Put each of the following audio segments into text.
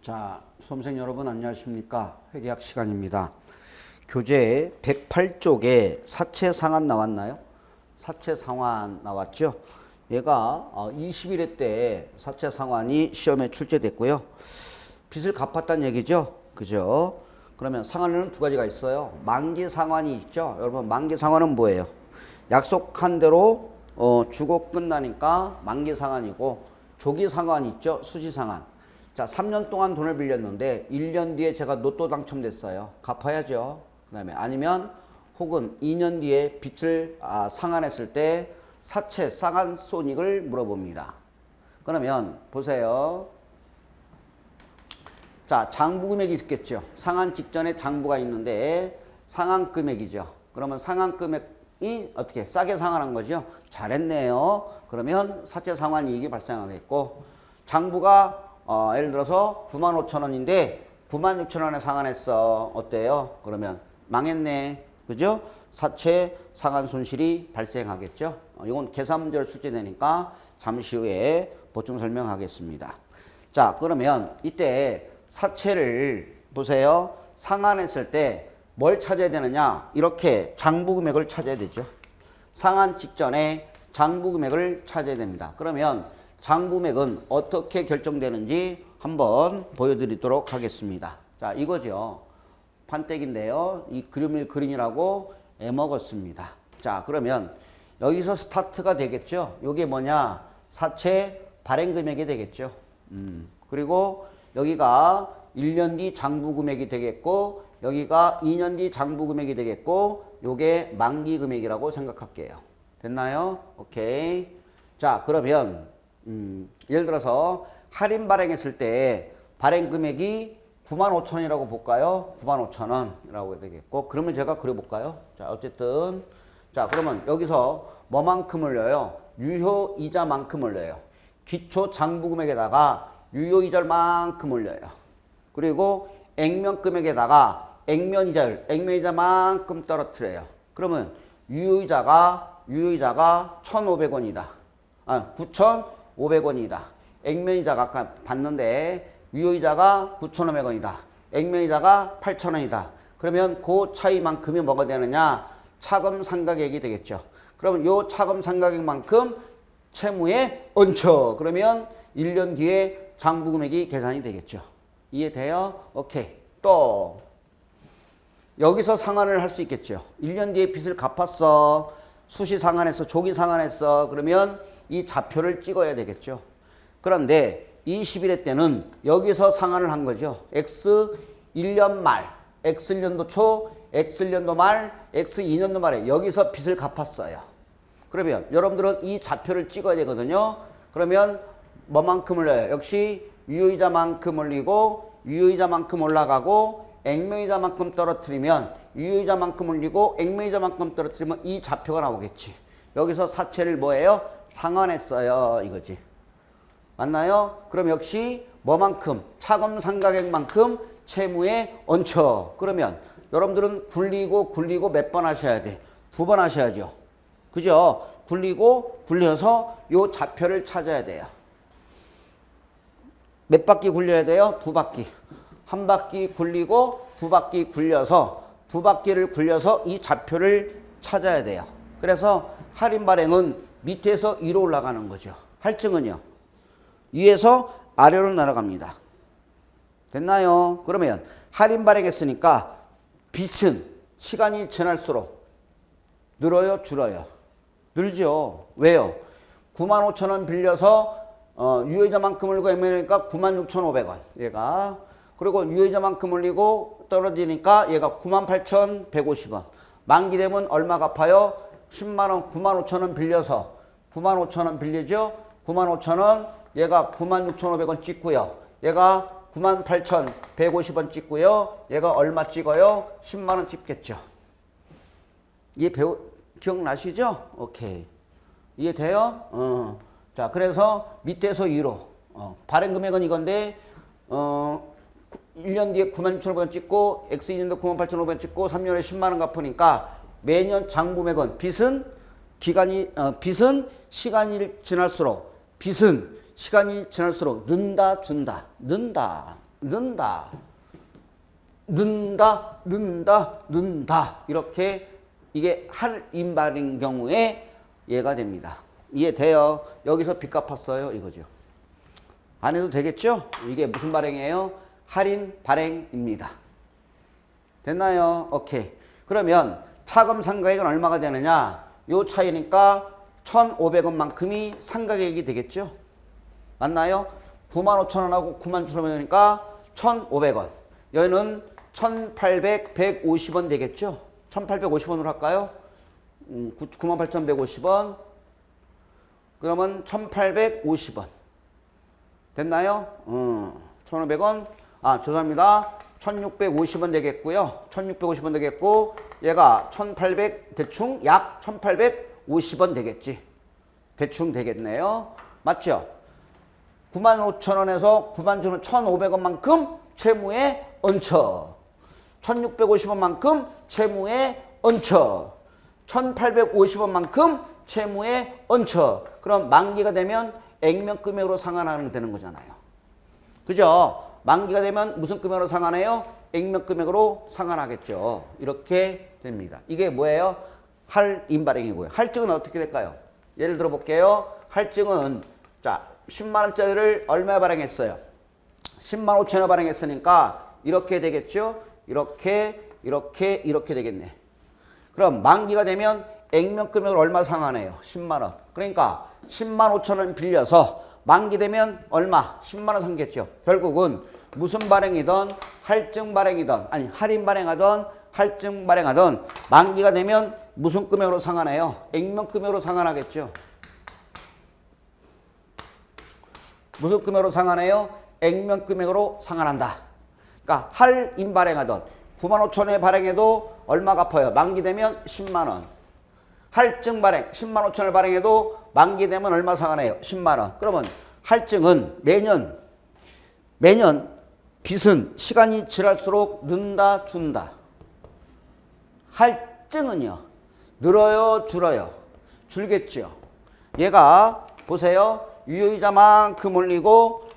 자, 수험생 여러분 안녕하십니까? 회계학 시간입니다. 교재 108쪽에 사채 상환 나왔나요? 사채 상환 나왔죠? 얘가 21회 때 사채 상환이 시험에 출제됐고요. 빚을 갚았다는 얘기죠? 그죠? 그러면 상환은 두 가지가 있어요. 만기 상환이 있죠? 여러분, 만기 상환은 뭐예요? 약속한 대로 주고 끝나니까 만기 상환이고, 조기 상환이 있죠? 수시 상환. 자, 3년 동안 돈을 빌렸는데 1년 뒤에 제가 로또 당첨됐어요. 갚아야죠. 그 다음에 아니면 혹은 2년 뒤에 빚을 상환했을 때 사채 상환 손익을 물어봅니다. 그러면 보세요. 자, 장부 금액이 있겠죠. 상환 직전에 장부가 있는데 상환 금액이죠. 그러면 상환 금액이 어떻게 싸게 상환한 거죠. 잘했네요. 그러면 사채 상환 이익이 발생하겠고, 장부가 예를 들어서 95,000원인데 96,000원에 상환했어. 어때요? 그러면 망했네. 그죠? 사채 상환 손실이 발생하겠죠. 이건 계산 문제로 출제되니까 잠시 후에 보충 설명하겠습니다. 자, 그러면 이때 사채를 보세요. 상환했을 때 뭘 찾아야 되느냐? 이렇게 장부 금액을 찾아야 되죠. 상환 직전에 장부 금액을 찾아야 됩니다. 그러면 장부 금액은 어떻게 결정되는지 한번 보여드리도록 하겠습니다. 자, 이거죠. 판때기인데요. 이 그림을 그린이라고 애먹었습니다. 자, 그러면 여기서 스타트가 되겠죠. 이게 뭐냐? 사채 발행 금액이 되겠죠. 그리고 여기가 1년 뒤 장부 금액이 되겠고, 여기가 2년 뒤 장부 금액이 되겠고, 요게 만기 금액이라고 생각할게요. 됐나요? 오케이. 자, 그러면 예를 들어서 할인 발행했을 때 발행 금액이 95,000원이라고 볼까요? 95,000원이라고 되겠고, 그러면 제가 그려볼까요? 자, 어쨌든 자, 그러면 여기서 뭐만큼 올려요? 유효이자만큼 올려요. 기초 장부 금액에다가 유효이자만큼 올려요. 그리고 액면 금액에다가 액면이자를 액면이자만큼 떨어뜨려요. 그러면 유효이자가 1,500원이다. 9,500원이다. 액면이자가 아까 봤는데 유효이자가 9,500원이다. 액면이자가 8,000원이다. 그러면 그 차이만큼이 뭐가 되느냐? 차금 상각액이 되겠죠. 그러면 요 차금 상각액만큼 채무에 얹혀. 그러면 1년 뒤에 장부 금액이 계산이 되겠죠. 이해돼요? 오케이. 또 여기서 상환을 할 수 있겠죠. 1년 뒤에 빚을 갚았어. 수시 상환했어. 조기 상환했어. 그러면 이 좌표를 찍어야 되겠죠. 그런데 21회 때는 여기서 상환을 한 거죠. X 1년 말, X 1년도 초, X 1년도 말, X 2년도 말에 여기서 빚을 갚았어요. 그러면 여러분들은 이 좌표를 찍어야 되거든요. 그러면 뭐만큼 올려요? 역시 유효이자만큼 올리고, 유효이자만큼 올라가고, 액면이자만큼 떨어뜨리면, 유효이자만큼 올리고 액면이자만큼 떨어뜨리면 이 좌표가 나오겠지. 여기서 사채를 뭐예요? 상환했어요. 이거지. 맞나요? 그럼 역시 뭐만큼? 차금 상각액만큼 채무에 얹혀. 그러면 여러분들은 굴리고 몇 번 하셔야 돼? 2번 하셔야죠. 그죠? 굴려서 요 좌표를 찾아야 돼요. 몇 바퀴 굴려야 돼요? 2바퀴. 한 바퀴 굴리고 2바퀴 굴려서 2바퀴를 굴려서 이 좌표를 찾아야 돼요. 그래서 할인 발행은 밑에서 위로 올라가는 거죠. 할증은요, 위에서 아래로 날아갑니다. 됐나요? 그러면 할인 발행했으니까 빚은 시간이 지날수록 늘어요, 줄어요? 늘죠. 왜요? 95,000원 빌려서 유효이자만큼 올리고 액면이니까 96,500원. 얘가. 그리고 유효이자만큼 올리고 떨어지니까 얘가 98,150원. 만기 되면 얼마 갚아요? 10만원, 95,000원 빌려서 95,000원 빌리죠? 95,000원, 얘가 96,500원 찍고요. 얘가 98,150원 찍고요. 얘가 얼마 찍어요? 10만원 찍겠죠. 기억나시죠? 오케이. 이해돼요? 자, 그래서 밑에서 위로. 발행 금액은 이건데, 1년 뒤에 96,500원 찍고, X 2년도 98,500원 찍고, 3년에 10만원 갚으니까 매년 장부금액은 빚은 시간이 지날수록 는다, 준다. 는다. 는다. 는다, 는다, 는다. 이렇게 이게 할 임발인 경우에 얘가 됩니다. 이해돼요? 여기서 빚 갚았어요. 이거죠. 안 해도 되겠죠? 이게 무슨 발행이에요? 할인 발행입니다. 됐나요? 오케이. 그러면 차금 상가액은 얼마가 되느냐? 요 차이니까 1,500원만큼이 상가액이 되겠죠? 맞나요? 95,000원하고 91,000원이니까 1,500원. 여기는 1,850원 되겠죠? 1,850원으로 할까요? 98,150원. 그러면 1,850원. 됐나요? 1,500원. 아, 죄송합니다. 1,650원 되겠고요. 1,650원 되겠고, 얘가 1,800, 대충 약 1,850원 되겠지. 대충 되겠네요. 맞죠? 95,000원에서 91,000원, 1,500원만큼 채무에 얹혀. 1,650원만큼 채무에 얹혀. 1,850원만큼 채무에 얹혀. 그럼 만기가 되면 액면금액으로 상환하면 되는 거잖아요. 그죠? 만기가 되면 무슨 금액으로 상환해요? 액면금액으로 상환하겠죠. 이렇게 됩니다. 이게 뭐예요? 할인발행이고요. 할증은 어떻게 될까요? 예를 들어 볼게요. 할증은 자 10만 원짜리를 얼마에 발행했어요? 10만 5천원 발행했으니까 이렇게 되겠죠? 이렇게 되겠네. 그럼 만기가 되면 액면금액을 얼마 상환해요? 10만 원. 그러니까 10만 5천 원 빌려서 만기 되면 얼마? 10만 원 상겠죠. 결국은 무슨 발행이든 할증 발행이든 아니 할인 발행하든 할증 발행하든 만기가 되면 무슨 금액으로 상환해요? 액면금액으로 상환하겠죠. 무슨 금액으로 상환해요? 액면금액으로 상환한다. 그러니까 할인 발행하든 9만 5천 원에 발행해도 얼마 갚아요? 만기 되면 10만 원. 할증 발행 10만 5천 원을 발행해도 만기 되면 얼마 상환해요? 10만 원. 그러면 할증은 매년 빚은 시간이 지날수록 는다 준다. 할증은요. 늘어요 줄어요? 줄겠죠. 얘가 보세요. 유효이자만큼 올리고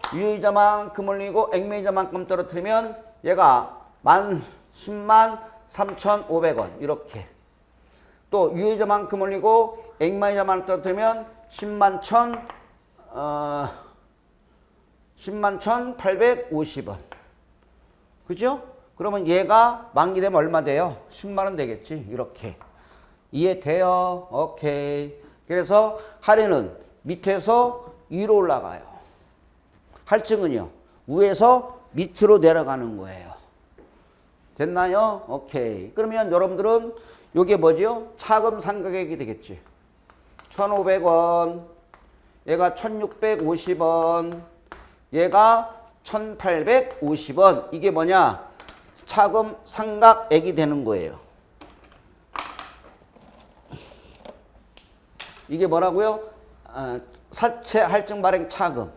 액면이자만큼 떨어뜨리면 얘가 10만 3,500원 이렇게. 또 유효이자만큼 올리고 액면이자만큼 떨어뜨리면 10만 1,850원. 그죠? 그러면 얘가 만기 되면 얼마 돼요? 10만 원 되겠지. 이렇게. 이해돼요? 오케이. 그래서 할인은 밑에서 위로 올라가요. 할증은요. 위에서 밑으로 내려가는 거예요. 됐나요? 오케이. 그러면 여러분들은 이게 뭐죠? 차금 상가액이 되겠지. 1,500원. 얘가 1,650원. 얘가 1,850원. 이게 뭐냐? 차금 상각액이 되는 거예요. 이게 뭐라고요? 사채 할증 발행 차금.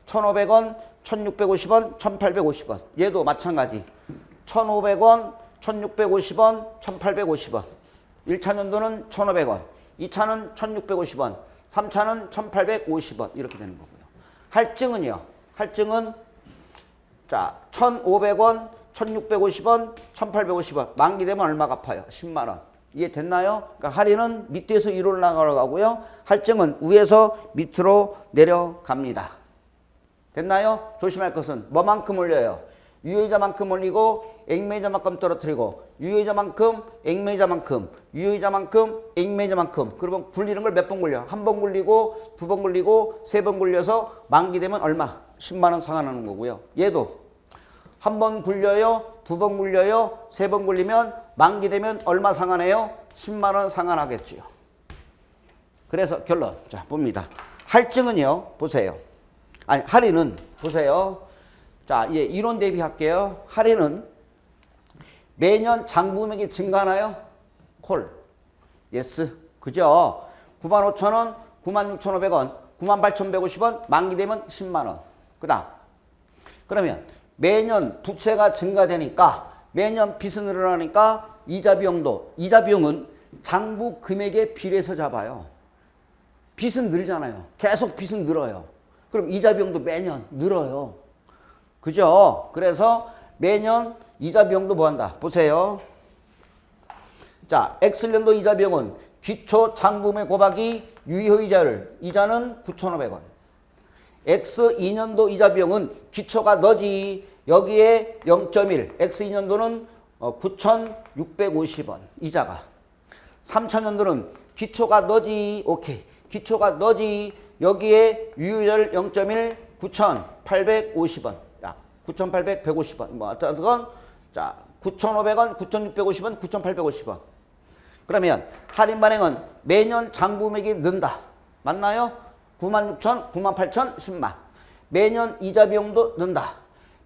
1,500원, 1,650원, 1,850원. 얘도 마찬가지. 1,500원, 1,650원, 1,850원. 1차 년도는 1,500원. 2차는 1,650원. 3차는 1,850원. 이렇게 되는 거고요. 할증은요. 할증은 자 1,500원, 1,650원, 1,850원. 만기 되면 얼마 갚아요? 10만 원. 이해됐나요? 그러니까 할인은 밑에서 위로 올라가고요. 할증은 위에서 밑으로 내려갑니다. 됐나요? 조심할 것은 뭐만큼 올려요? 유효이자만큼 올리고 액면이자만큼 떨어뜨리고 유효이자만큼 액면이자만큼 유효이자만큼 액면이자만큼. 그러면 굴리는 걸 몇 번 굴려? 한 번 굴리고 두 번 굴리고 세 번 굴려서 만기 되면 얼마? 10만 원 상환하는 거고요. 얘도 한 번 굴려요, 두 번 굴려요, 세 번 굴리면 만기 되면 얼마 상환해요? 10만 원 상환하겠지요. 그래서 결론 자 봅니다. 할증은요 보세요. 아니 할인은 보세요. 자, 예, 이론 대비할게요. 할인은 매년 장부금액이 증가하나요? 콜. 예스. 그죠? 95,000원, 96,500원, 98,150원, 만기 되면 10만 원. 그다음. 그러면 매년 부채가 증가되니까 매년 빚은 늘어나니까 이자 비용도 이자 비용은 장부 금액에 비례해서 잡아요. 빚은 늘잖아요. 계속 빚은 늘어요. 그럼 이자 비용도 매년 늘어요. 그죠? 그래서 매년 이자 비용도 뭐한다? 보세요. 자, X년도 이자 비용은 기초 장부매 곱하기 유효이자를 이자는 9,500원. X2년도 이자 비용은 기초가 너지 여기에 0.1 X2년도는 9,650원 이자가 3,000년도는 기초가 너지 오케이 기초가 너지 여기에 유효이자를 0.1 9,850원 야 9,850원 뭐 어떤 자 9,500원 9,650원 9,850원 그러면 할인 발행은 매년 장부매액이 는다 맞나요? 96,000, 98,000, 10만 매년 이자 비용도 는다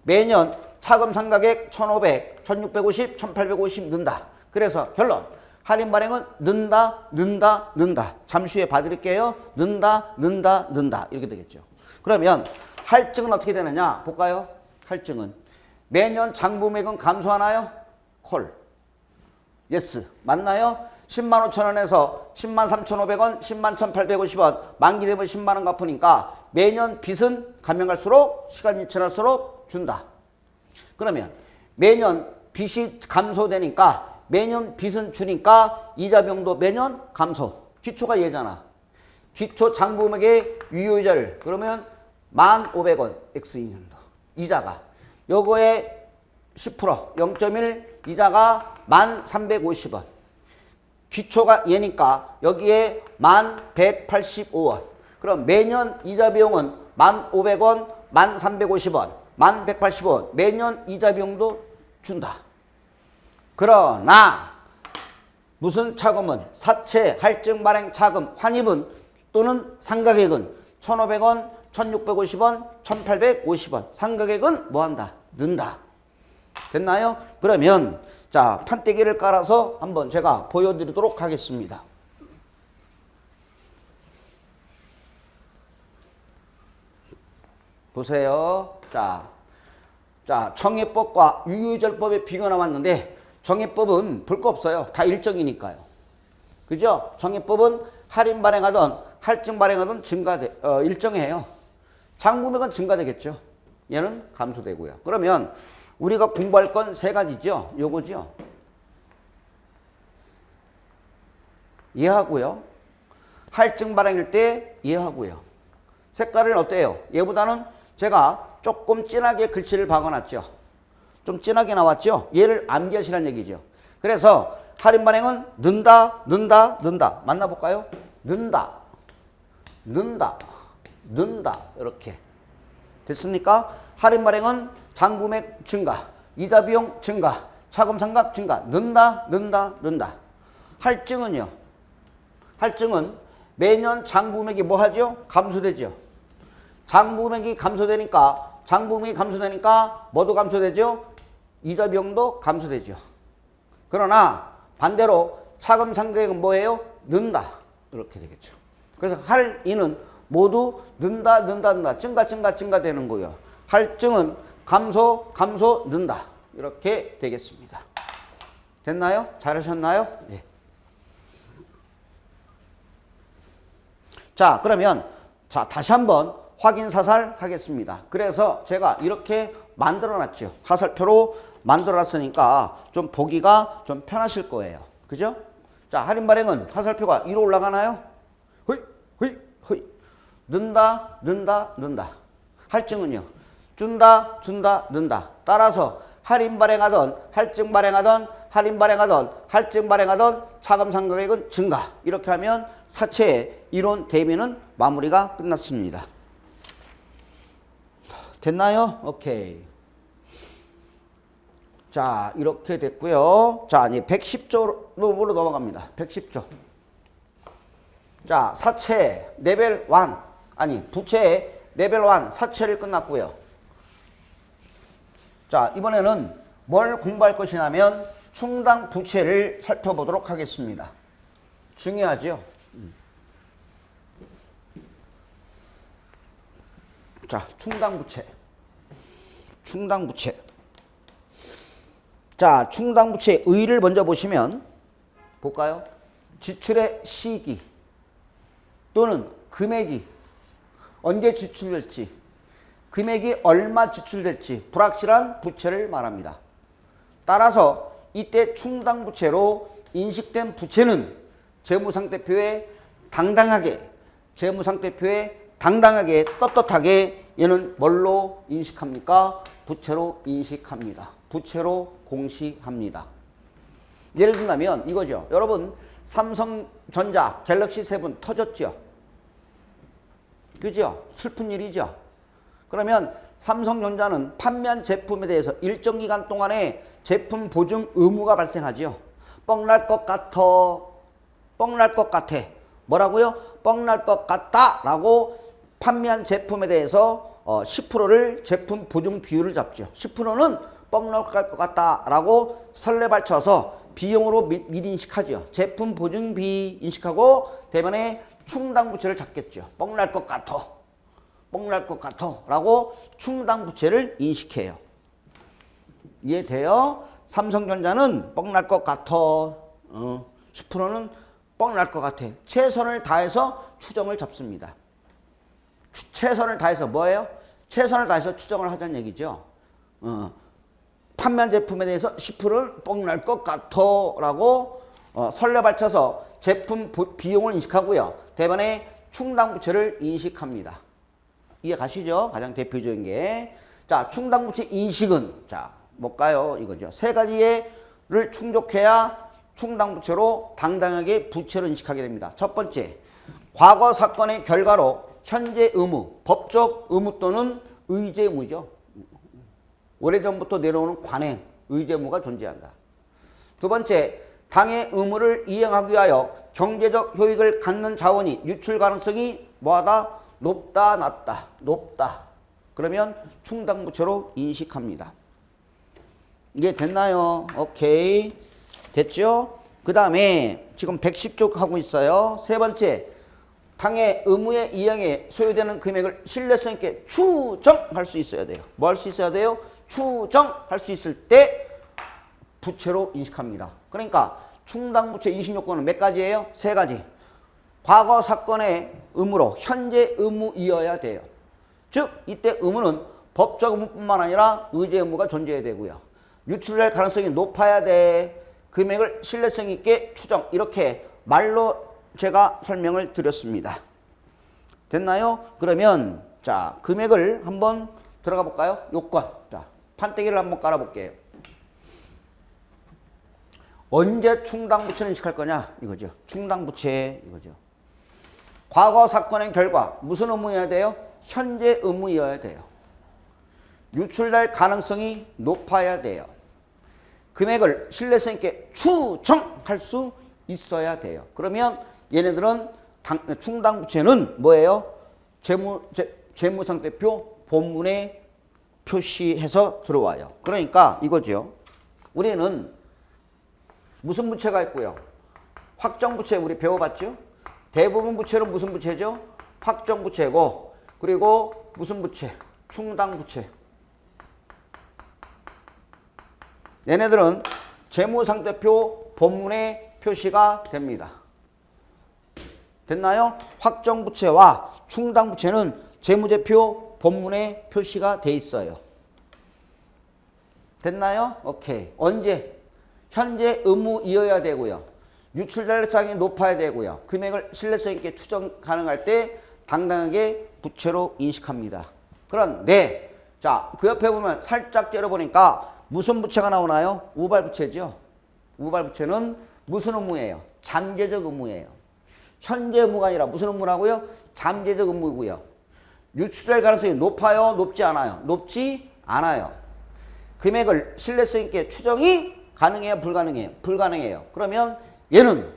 매년 차금 상가액 1,500, 1,650, 1,850 는다 그래서 결론 할인 발행은 는다 는다 는다 잠시 후에 봐드릴게요 는다 는다 는다 이렇게 되겠죠 그러면 할증은 어떻게 되느냐 볼까요 할증은 매년 장부매액은 감소하나요 콜 예스 맞나요 10만 5천원에서 10만 3,500원 10만 1,850원 만기 되면 10만원 갚으니까 매년 빚은 가면 갈수록 시간이 지날수록 준다 그러면 매년 빚이 감소되니까 매년 빚은 주니까 이자 비용도 매년 감소. 기초가 얘잖아. 기초 장부매액의 유효이자를 그러면 1,500원 X2년도 이자가 요거에 10% 0.1 이자가 1,350원. 기초가 얘니까 여기에 1,185원. 그럼 매년 이자 비용은 1,500원, 1,350원, 1,185원. 매년 이자 비용도 준다. 그러나 무슨 차금은 사채, 할증 발행 차금, 환입은 또는 상가액은 1,500원, 1,650원, 1,850원. 상가액은 뭐한다? 는다. 됐나요? 그러면 자 판때기를 깔아서 한번 제가 보여드리도록 하겠습니다. 보세요. 자 정해법과 유효이자법의 비교 나왔는데 정해법은 볼 거 없어요. 다 일정이니까요. 그죠? 정해법은 할인 발행하던 할증 발행하던 일정해요. 장부매액은 증가되겠죠. 얘는 감소되고요. 그러면 우리가 공부할 건 세 가지죠. 요거죠. 이해하고요. 할증 발행일 때 이해하고요. 색깔은 어때요? 얘보다는 제가 조금 진하게 글씨를 박아놨죠. 좀 진하게 나왔죠. 얘를 암기하시라는 얘기죠. 그래서 할인 발행은 는다, 는다, 는다. 만나볼까요? 는다, 는다, 는다. 이렇게. 됐습니까? 할인 발행은 장부매액 증가, 이자 비용 증가, 차금 상각 증가. 는다, 는다, 는다. 할증은요. 할증은 매년 장부매액이 뭐 하죠? 감소되죠. 장부매액이 감소되니까 뭐도 감소되죠? 이자 비용도 감소되죠. 그러나 반대로 차금 상각액은 뭐예요? 는다. 이렇게 되겠죠. 그래서 할인은 모두 는다, 는다, 는다. 증가, 증가, 증가되는 거예요. 할증은 감소, 감소, 는다. 이렇게 되겠습니다. 됐나요? 잘하셨나요? 네. 자, 그러면 자 다시 한번 확인 사살 하겠습니다. 그래서 제가 이렇게 만들어 놨죠. 화살표로 만들어 놨으니까 좀 보기가 좀 편하실 거예요. 그죠? 자, 할인 발행은 화살표가 위로 올라가나요? 허이, 허이, 허이. 는다, 는다, 는다. 할증은요. 준다, 준다, 는다. 따라서 할인 발행하던, 할증 발행하던, 할인 발행하던, 할증 발행하던 차금 상각액은 증가. 이렇게 하면 사채의 이론 대비는 마무리가 끝났습니다. 됐나요? 오케이. 자, 이렇게 됐고요. 자, 이제 110조로 넘어갑니다. 110조. 자, 사채 레벨 1, 부채 레벨 1 사채를 끝났고요. 자, 이번에는 뭘 공부할 것이냐면 충당 부채를 살펴보도록 하겠습니다. 중요하죠? 자, 충당부채. 충당부채. 자, 충당부채 의의를 먼저 보시면 볼까요? 지출의 시기 또는 금액이 언제 지출될지 금액이 얼마 지출될지 불확실한 부채를 말합니다. 따라서 이때 충당부채로 인식된 부채는 재무상태표에 당당하게 떳떳하게 얘는 뭘로 인식합니까? 부채로 인식합니다. 부채로 공시합니다. 예를 든다면 이거죠. 여러분 삼성전자 갤럭시 7 터졌죠? 그죠? 슬픈 일이죠? 그러면 삼성전자는 판매한 제품에 대해서 일정 기간 동안에 제품 보증 의무가 발생하죠. 뻥날 것 같아. 뻥날 것 같아. 뭐라고요? 뻥날 것 같다 라고 판매한 제품에 대해서 10%를 제품 보증 비율을 잡죠. 10%는 뻥날 것 같다 라고 설레발쳐서 비용으로 미리 인식하죠. 제품 보증비 인식하고 대변에 충당부채를 잡겠죠. 뻥날 것 같아. 뻥날 것 같아 라고 충당부채를 인식해요. 이해돼요? 삼성전자는 뻥날 것 같아. 10%는 뻥날 것 같아. 최선을 다해서 추정을 잡습니다. 최선을 다해서 뭐예요? 최선을 다해서 추정을 하자는 얘기죠. 판매한 제품에 대해서 10%는 뻥날 것 같아 라고 설레발쳐서 제품 비용을 인식하고요. 대반에 충당부채를 인식합니다. 이해 가시죠? 가장 대표적인 게. 자, 충당부채 인식은 자, 뭘까요? 이거죠. 세 가지를 충족해야 충당부채로 당당하게 부채로 인식하게 됩니다. 첫 번째, 과거 사건의 결과로 현재 의무, 법적 의무 또는 의제무죠. 오래전부터 내려오는 관행, 의제무가 존재한다. 두 번째, 당의 의무를 이행하기 위하여 경제적 효익을 갖는 자원이 유출 가능성이 뭐하다? 높다, 낮다, 높다. 그러면 충당부채로 인식합니다. 이게 됐나요? 오케이. 됐죠? 그 다음에 지금 110쪽 하고 있어요. 세 번째, 당의 의무의 이행에 소요되는 금액을 신뢰성 있게 추정할 수 있어야 돼요. 뭐 할 수 있어야 돼요? 추정할 수 있을 때 부채로 인식합니다. 그러니까 충당부채 인식 요건은 몇 가지예요? 세 가지. 과거 사건의 의무로 현재 의무이어야 돼요. 즉 이때 의무는 법적 의무뿐만 아니라 의제 의무가 존재해야 되고요. 유출될 가능성이 높아야 돼. 금액을 신뢰성 있게 추정. 이렇게 말로 제가 설명을 드렸습니다. 됐나요? 그러면 자, 금액을 한번 들어가 볼까요? 요건. 자, 판때기를 한번 깔아 볼게요. 언제 충당부채를 인식할 거냐? 이거죠. 충당부채 이거죠. 과거 사건의 결과 무슨 의무여야 돼요? 현재 의무여야 돼요. 유출될 가능성이 높아야 돼요. 금액을 신뢰성 있게 추정할 수 있어야 돼요. 그러면 얘네들은 충당부채는 뭐예요? 재무상태표 본문에 표시해서 들어와요. 그러니까 이거죠. 우리는 무슨 부채가 있고요? 확정부채 우리 배워봤죠? 대부분 부채는 무슨 부채죠? 확정부채고, 그리고 무슨 부채? 충당부채. 얘네들은 재무상태표 본문에 표시가 됩니다. 됐나요? 확정부채와 충당부채는 재무제표 본문에 표시가 돼 있어요. 됐나요? 오케이. 언제? 현재 의무이어야 되고요. 유출될 가능성이 높아야 되고요. 금액을 신뢰성 있게 추정 가능할 때 당당하게 부채로 인식합니다. 그런데 자, 그 옆에 보면 살짝 째려보니까 무슨 부채가 나오나요? 우발부채죠. 우발부채는 무슨 의무예요? 잠재적 의무예요. 현재 의무가 아니라 무슨 의무라고요? 잠재적 의무고요. 유출될 가능성이 높아요? 높지 않아요? 높지 않아요. 금액을 신뢰성 있게 추정이 가능해요? 불가능해요? 불가능해요. 그러면 얘는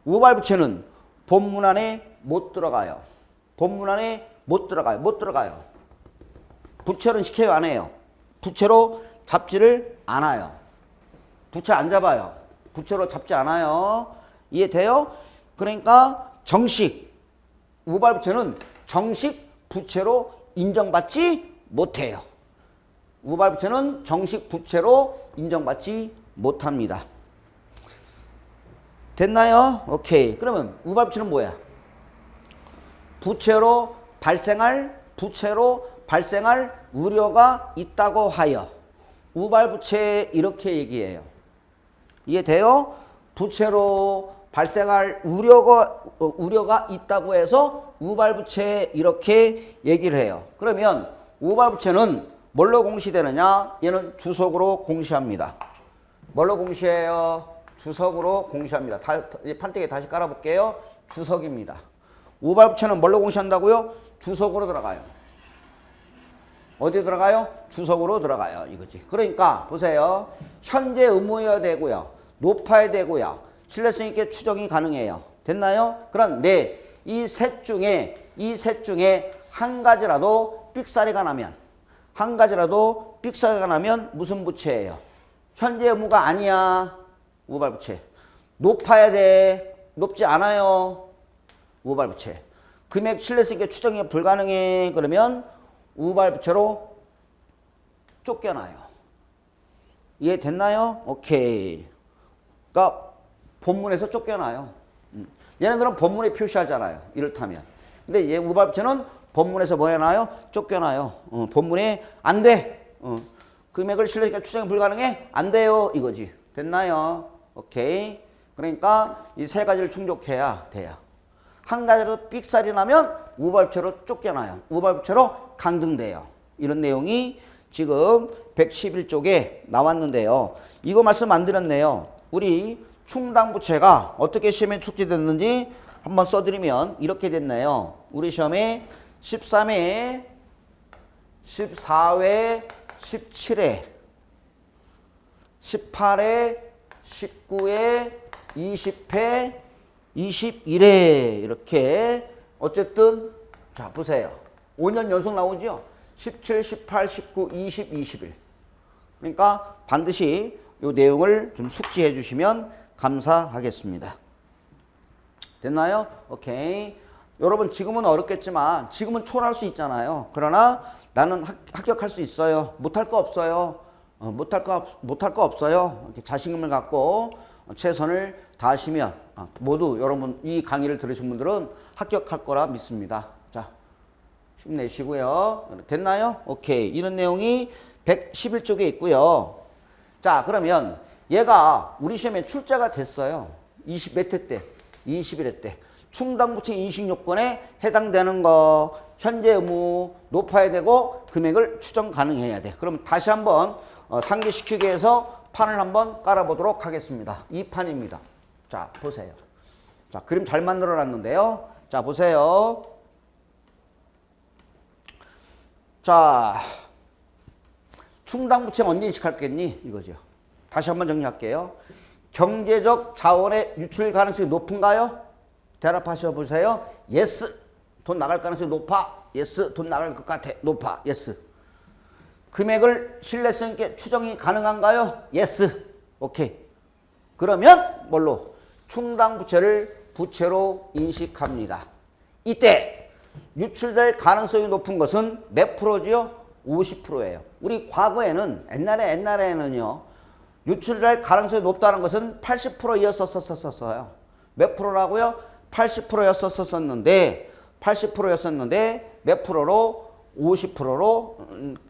우발부채는 본문 안에 못 들어가요. 본문 안에 못 들어가요. 못 들어가요. 부채로 시켜요? 안 해요? 부채로 잡지를 않아요. 부채 안 잡아요. 부채로 잡지 않아요. 이해돼요? 그러니까 정식 우발부채는 정식 부채로 인정받지 못해요. 우발부채는 정식 부채로 인정받지 못합니다. 됐나요? 오케이. 그러면 우발부채는 뭐야? 부채로 발생할 우려가 있다고 하여. 우발부채 이렇게 얘기해요. 이해돼요? 부채로 발생할 우려가 있다고 해서 우발부채 이렇게 얘기를 해요. 그러면 우발부채는 뭘로 공시되느냐? 얘는 주석으로 공시합니다. 뭘로 공시해요? 주석으로 공시합니다. 판때기 다시 깔아볼게요. 주석입니다. 우발부채는 뭘로 공시한다고요? 주석으로 들어가요. 어디 들어가요? 주석으로 들어가요. 이거지. 그러니까 보세요. 현재 의무여야 되고요. 높아야 되고요. 신뢰성 있게 추정이 가능해요. 됐나요? 그런데 이 셋 중에 한 가지라도 삑사리가 나면 무슨 부채예요? 현재 의무가 아니야. 우발부채. 높아야 돼. 높지 않아요. 우발부채. 금액 신뢰성 있게 추정이 불가능해. 그러면 우발부채로 쫓겨나요. 이해됐나요? 오케이. 그러니까 본문에서 쫓겨나요. 얘네들은 본문에 표시하잖아요. 이렇다면. 근데 얘 우발부채는 본문에서 뭐 해놔요? 쫓겨나요. 본문에 안 돼. 금액을 신뢰성 있게 추정이 불가능해? 안 돼요. 이거지. 됐나요? 오케이. 그러니까 이 세 가지를 충족해야 돼요. 한 가지라도 삑살이 나면 우발부채로 쫓겨나요. 우발부채로 강등돼요. 이런 내용이 지금 111쪽에 나왔는데요. 이거 말씀 안 드렸네요. 우리 충당부채가 어떻게 시험에 출제됐는지 한번 써드리면 이렇게 됐네요. 우리 시험에 13회, 14회, 17회, 18회, 19회, 20회, 21회 이렇게 어쨌든 자 보세요. 5년 연속 나오죠. 17, 18, 19, 20, 21. 그러니까 반드시 이 내용을 좀 숙지해 주시면 감사하겠습니다. 됐나요? 오케이. 여러분 지금은 어렵겠지만 지금은 초월할 수 있잖아요. 그러나 나는 합격할 수 있어요. 못할 거 없어요. 못할 거 없어요. 이렇게 자신감을 갖고 최선을 다하시면 모두 여러분 이 강의를 들으신 분들은 합격할 거라 믿습니다. 자, 힘내시고요. 됐나요? 오케이. 이런 내용이 111쪽에 있고요. 자, 그러면 얘가 우리 시험에 출제가 됐어요. 20몇 회 때? 21회 때. 충당부채 인식요건에 해당되는 거 현재 의무 높아야 되고 금액을 추정 가능해야 돼. 그럼 다시 한번 상기시키기 위해서 판을 한번 깔아보도록 하겠습니다. 이 판입니다. 자, 보세요. 자, 그림 잘 만들어 놨는데요. 자, 보세요. 자, 충당부채 언제 인식할겠니? 이거죠. 다시 한번 정리할게요. 경제적 자원의 유출 가능성이 높은가요? 대답하셔 보세요. 예스. 돈 나갈 가능성이 높아. 예스. 돈 나갈 것 같아. 높아. 예스. 금액을 신뢰성 있게 추정이 가능한가요? 예스. 오케이. 그러면 뭘로? 충당부채를 부채로 인식합니다. 이때 유출될 가능성이 높은 것은 몇 프로지요? 50%예요. 우리 과거에는 옛날에는요. 유출될 가능성이 높다는 것은 80%였었어요. 몇 프로라고요? 80%였었는데 몇 프로로? 50%로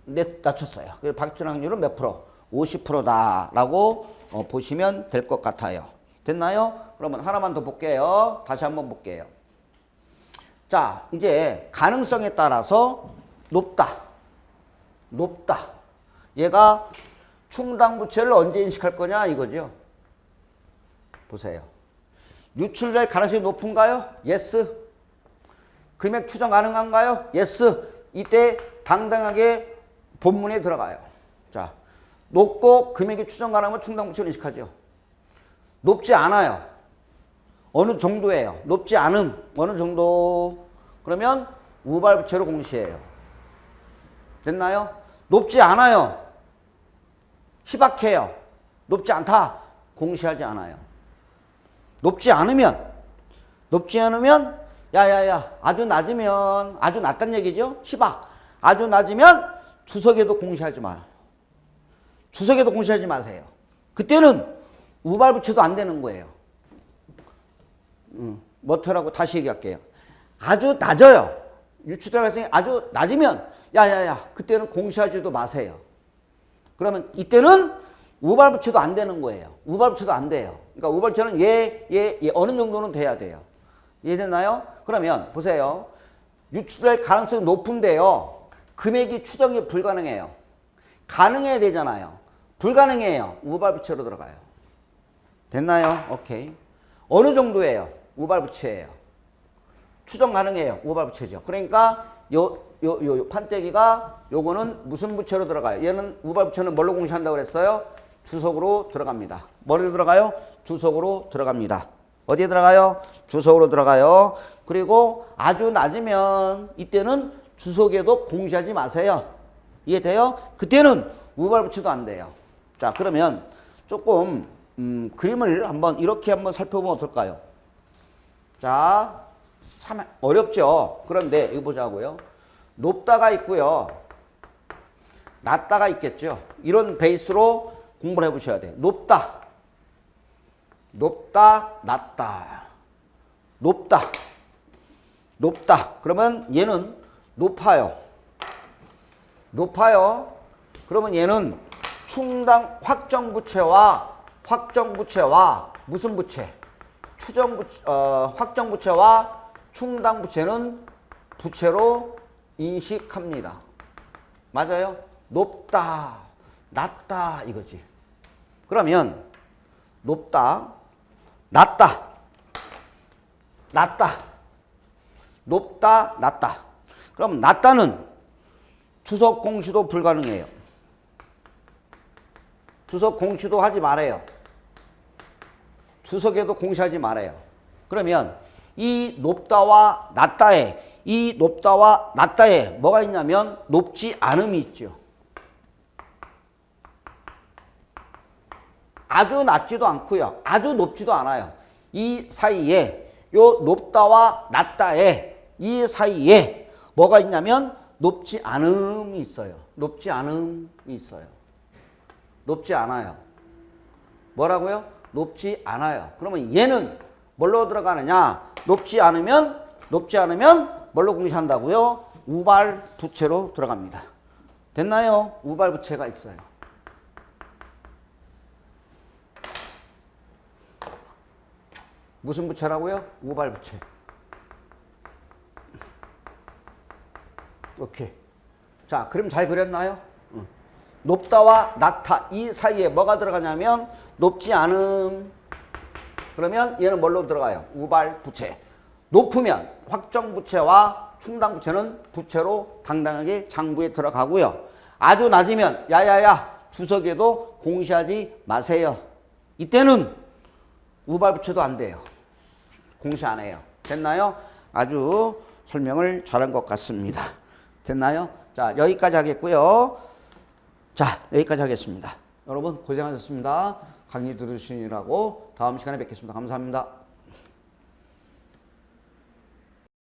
낮췄어요. 그래서 박출 확률은 몇 프로? 50%다라고 보시면 될 것 같아요. 됐나요? 그러면 하나만 더 볼게요. 다시 한번 볼게요. 자, 이제 가능성에 따라서 높다. 얘가 충당부채를 언제 인식할 거냐 이거죠. 보세요. 유출될 가능성이 높은가요? 예스. 금액 추정 가능한가요? 예스. 이때 당당하게 본문에 들어가요. 자, 높고 금액이 추정 가능하면 충당부채를 인식하죠. 높지 않아요. 어느 정도예요? 높지 않음. 어느 정도? 그러면 우발부채로 공시해요. 됐나요? 높지 않아요. 희박해요. 높지 않다. 공시하지 않아요. 높지 않으면 야야야 아주 낮으면 아주 낮단 얘기죠. 희박. 아주 낮으면 주석에도 공시하지 마요. 주석에도 공시하지 마세요. 그때는 우발부채도 안 되는 거예요. 뭐더라고 다시 얘기할게요. 아주 낮아요. 유추될 가능성이 아주 낮으면 야야야 그때는 공시하지도 마세요. 그러면 이때는 우발부채도 안 되는 거예요. 우발부채도 안 돼요. 그러니까 우발부채는 얘 어느 정도는 돼야 돼요. 이해됐나요? 그러면 보세요. 유추될 가능성이 높은데요. 금액이 추정이 불가능해요. 가능해야 되잖아요. 불가능해요. 우발부채로 들어가요. 됐나요? 오케이. 어느 정도예요? 우발부채예요. 추정 가능해요. 우발부채죠. 그러니까 요 판때기가 요거는 무슨 부채로 들어가요? 얘는 우발부채는 뭘로 공시한다고 그랬어요? 주석으로 들어갑니다. 뭐로 들어가요? 주석으로 들어갑니다. 어디에 들어가요? 주석으로 들어가요. 그리고 아주 낮으면 이때는 주석에도 공시하지 마세요. 이해돼요? 그때는 우발부채도 안 돼요. 자, 그러면 조금 그림을 한번 이렇게 한번 살펴보면 어떨까요? 자, 어렵죠? 그런데 이거 보자고요. 높다가 있고요. 낮다가 있겠죠? 이런 베이스로 공부를 해보셔야 돼요. 높다. 높다, 낮다. 높다. 높다. 그러면 얘는 높아요. 높아요. 그러면 얘는 충당 확정부채와 무슨 부채? 확정부채와 충당부채는 부채로 인식합니다. 맞아요? 높다, 낮다 이거지. 그러면 높다, 낮다, 낮다, 높다, 낮다. 그럼 낮다는 주석 공시도 불가능해요. 주석 공시도 하지 말아요. 주석에도 공시하지 말아요. 그러면 이 높다와 낮다에 뭐가 있냐면 높지 않음이 있죠. 아주 낮지도 않고요. 아주 높지도 않아요. 이 사이에 요 높다와 낮다에 이 사이에 뭐가 있냐면 높지 않음이 있어요. 높지 않음이 있어요. 높지 않아요. 뭐라고요? 높지 않아요. 그러면 얘는 뭘로 들어가느냐? 높지 않으면 뭘로 공시한다고요? 우발부채로 들어갑니다. 됐나요? 우발부채가 있어요. 무슨 부채라고요? 우발부채. 오케이. 자, 그림 잘 그렸나요? 높다와 낮다 이 사이에 뭐가 들어가냐면 높지 않음. 그러면 얘는 뭘로 들어가요? 우발부채. 높으면 확정부채와 충당부채는 부채로 당당하게 장부에 들어가고요. 아주 낮으면 야야야 주석에도 공시하지 마세요. 이때는 우발부채도 안 돼요. 공시 안 해요. 됐나요? 아주 설명을 잘한 것 같습니다. 됐나요? 자, 여기까지 하겠고요. 자, 여기까지 하겠습니다. 여러분 고생하셨습니다. 강의 들으시느라고 다음 시간에 뵙겠습니다. 감사합니다.